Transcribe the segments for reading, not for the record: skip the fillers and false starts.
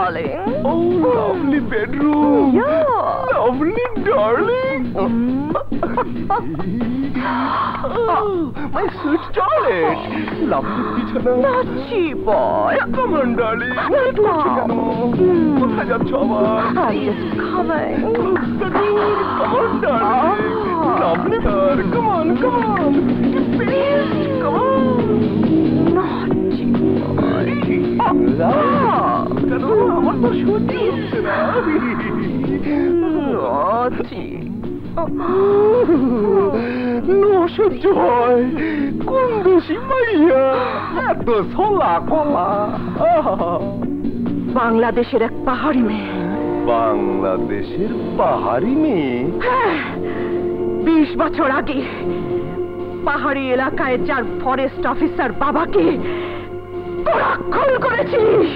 darling. Oh, lovely bedroom. Yeah. Lovely darling. Oh, my sweet toilet. Lovely bichana. Naughty boy. Come on, darling. Sit down. কোথায় যাচ্ছ আবার? I'm just coming. Come on, darling. Lovely girl. Come on, come on. Please, come on. Naughty boy. কেন আমার তো সহ্য হচ্ছে না। Naughty. সহ্য হয় কোন দোষী মাইয়া এত সোলা কলা। বাংলাদেশের এক পাহাড়ি মেয়ে। বাংলাদেশের পাহাড়ি মেয়ে? 20 বছর আগে পাহাড়ি এলাকায় যার ফরেস্ট অফিসার বাবাকে তোরা খুন করেছিস।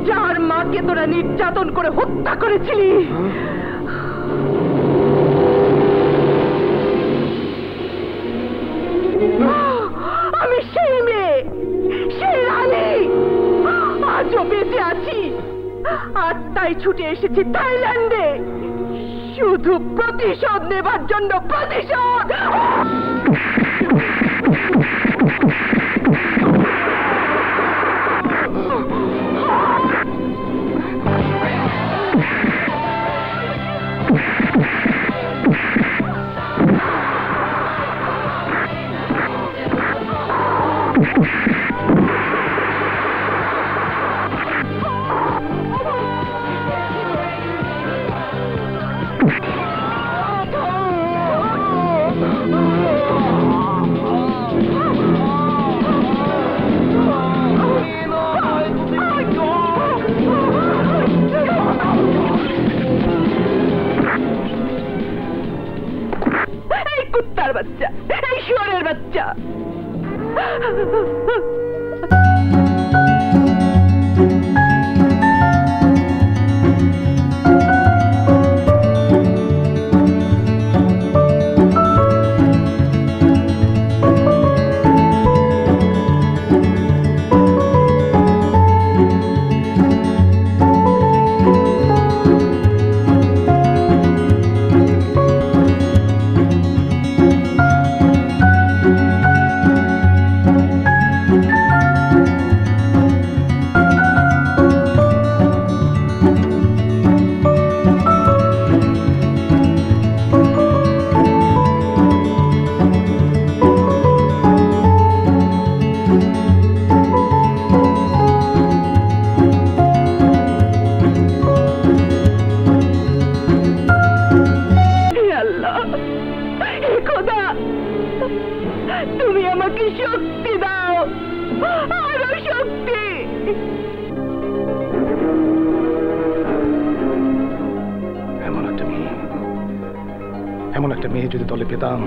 যার মাকে তোরা নির্যাতন করে হত্যা করেছিলি। আমি সেই মেয়ে, সেই রানী, আজও বেঁচে আছি। আর তাই ছুটে এসেছি থাইল্যান্ডে শুধু প্রতিশোধ নেবার জন্য। প্রতিশোধ। কুত্তার বাচ্চা, এই শুয়োরের বাচ্চা। তুমি আমাকে শক্তি দাও, আরো শক্তি। এমন একটা মেয়ে যদি দলে পেতাম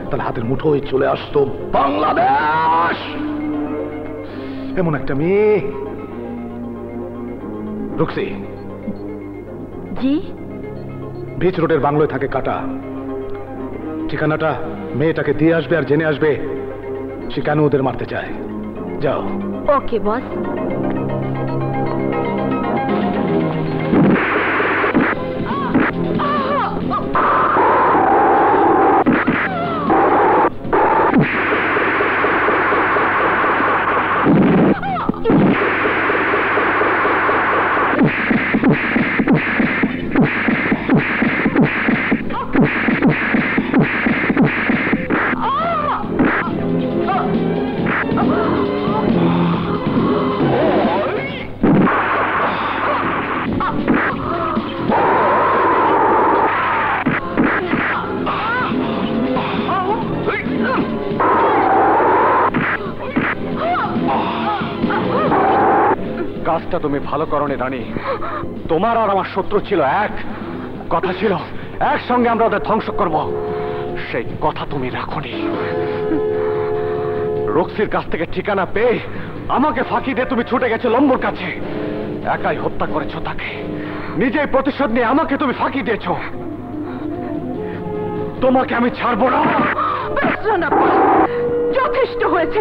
তাহলে হাতের মুঠোয় চলে আসতো বাংলাদেশ। এমন একটা মেয়ে। রুকসি। জি? বিচ রোডের বাংলোয় থাকে কাটা। ঠিকানাটা মেয়েটাকে দিয়ে আসবে আর জেনে আসবে সে কেন ওদের মারতে চায়। যাও। ওকে বস। কাজটা তুমি ভালো করনি রানী। তোমার আর আমার শত্রু ছিল এক, কথা ছিল একসঙ্গে আমরা ওদের ধ্বংস করব। সেই কথা তুমি রাখোনি। রক্সির কাছ থেকে ঠিকানা পেয়ে আমাকে ফাঁকি দিয়ে তুমি ছুটে গেছো লম্বুর কাছে। একাই হত্যা করেছো তাকে, নিজেই প্রতিশোধ নিয়ে আমাকে তুমি ফাঁকি দিয়েছো। তোমাকে আমি ছাড়বো না। যথেষ্ট হয়েছে।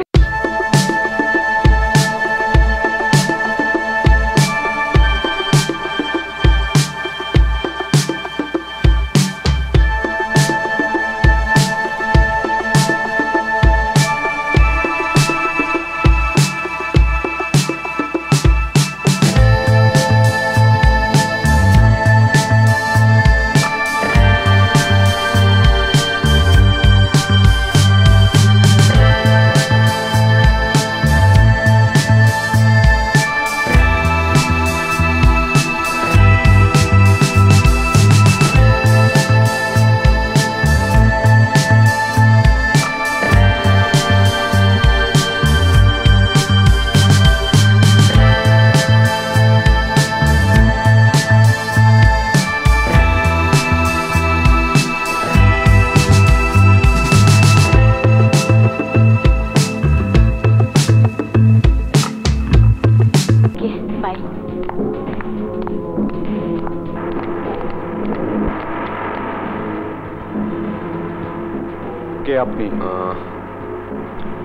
আপনি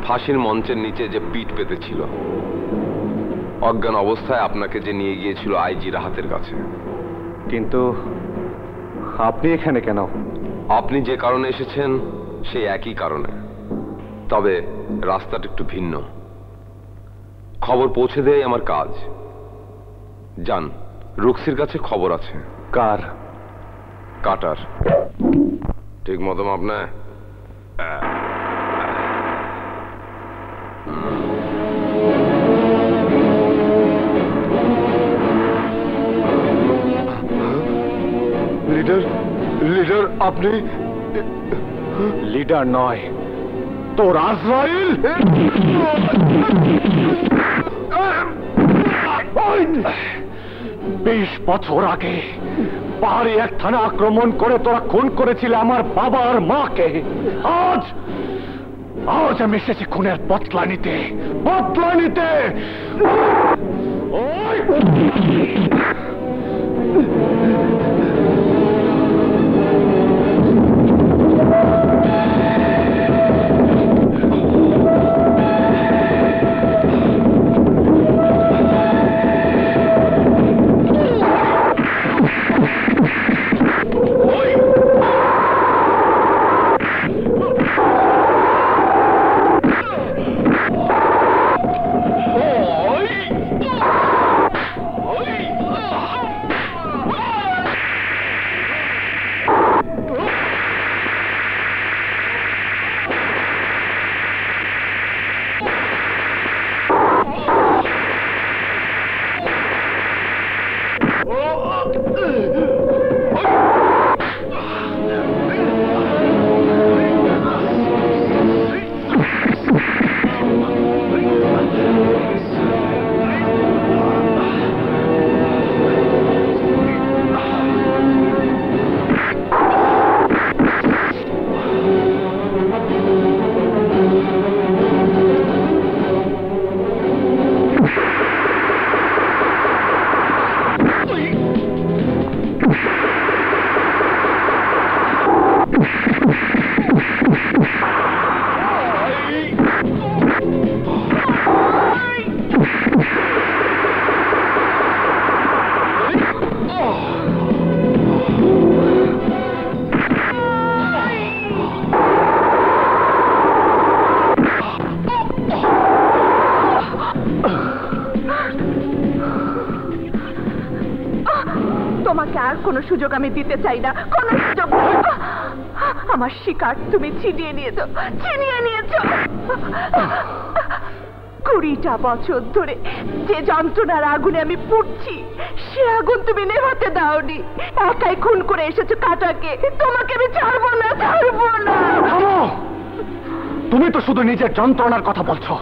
ফাঁসির মঞ্চের নিচে যে পিঠ পেতেছিল, অজ্ঞান অবস্থায় আপনাকে যে নিয়ে গিয়েছিল আইজি রাহাতের কাছে। কিন্তু আপনি এখানে কেন? আপনি যে কারণে এসেছেন সেই একই কারণে, তবে রাস্তাটা একটু ভিন্ন। খবর পৌঁছে দেয় আমার কাজ। যান, রুক্সির কাছে খবর আছে। কার? কাটার। ঠিক মতো আপনার লিডার আপনি? লিডার নয়, তো আজরাইল। 20 বছর আগে পাহাড়ি এক থানা আক্রমণ করে তোরা খুন করেছিলে আমার বাবা আর মাকে। আজ আমি এসেছি খুনের বদলা নিতে। তোমাকে আর কোনো সুযোগ আমি দিতে চাই না, কোনো সুযোগ। আমার শিকার তুমি ছিনিয়ে নিয়েছো। 20টা বছর ধরে যে যন্ত্রণার আগুনে আমি পুড়ছি, সে আগুন তুমি নেভাতে দাওনি। একাই খুন করে এসেছো কাটাকে। তোমাকে আমি ছাড়বো না। তুমি তো শুধু নিজের যন্ত্রণার কথা বলছো,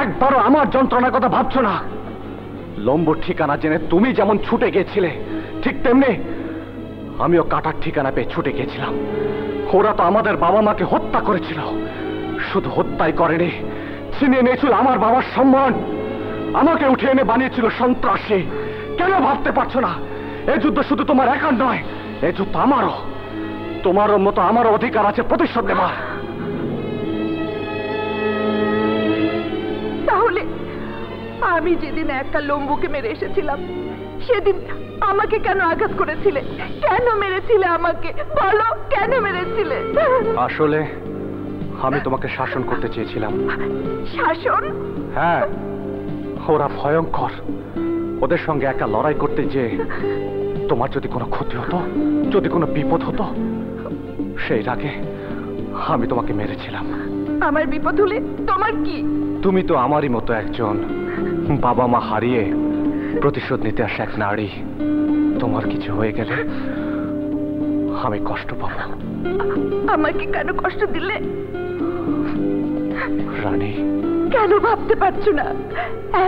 একবারও আমার যন্ত্রণার কথা ভাবছো না। লম্বুর ঠিকানা জেনে তুমি যেমন ছুটে গেছিলে, ঠিক তেমনি আমিও কাটার ঠিকানা পেয়ে ছুটে গেছিলাম। ওরা তো আমাদের বাবা মাকে হত্যা করেছিল। শুধু হত্যাই করেনি, ছিনিয়ে নিয়েছিল আমার বাবার সম্মান। আমাকে উঠে এনে বানিয়েছিল সন্ত্রাসী। কেন ভাবতে পারছো না? এ যুদ্ধ শুধু তোমার একার নয়, এ যুদ্ধ আমারও। তোমারও মতো আমারও অধিকার আছে প্রতিশোধ নেওয়ার। তাহলে আমি যেদিন একটা লম্বুকে মেরে এসেছিলাম সেদিন আমাকে কেন আঘাত করেছিলে? কেন মেরেছিলে আমাকে? বলো, কেন মেরেছিলে? আসলে আমি তোমাকে শাসন করতে চেয়েছিলাম। শাসন? হ্যাঁ, ওরা ভয়ঙ্কর। ওদের সঙ্গে একা লড়াই করতে যে তোমার যদি কোনো ক্ষতি হতো, যদি কোনো বিপদ হতো, সেই রাগে আমি তোমাকে মেরেছিলাম। আমার বিপদ হলে তোমার কি? তুমি তো আমারই মতো একজন বাবা মা হারিয়ে প্রতিশোধ নিতে আসা এক নারী। তোমার কিছু হয়ে গেলে আমি কষ্ট পাবো। আমাকে কেন কষ্ট দিলে রানী? কেন ভাবতে পারছো না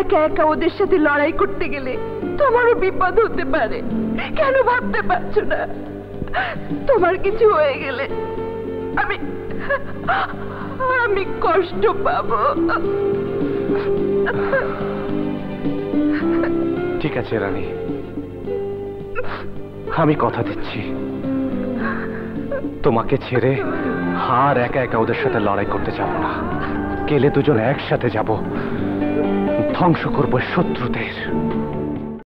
একা একা ওদের সাথে লড়াই করতে গেলে তোমারও বিপদ হতে পারে? কেন ভাবতে পারছো না তোমার কিছু হয়ে গেলে আমি আমি কষ্ট পাবো? ঠিক আছে রানী, আমি কথা দিচ্ছি তোমাকে ছেড়ে আর একা একা ওদের সাথে লড়াই করতে যাব না। গেলে দুজন একসাথে যাব, ধ্বংস করবো শত্রুদের।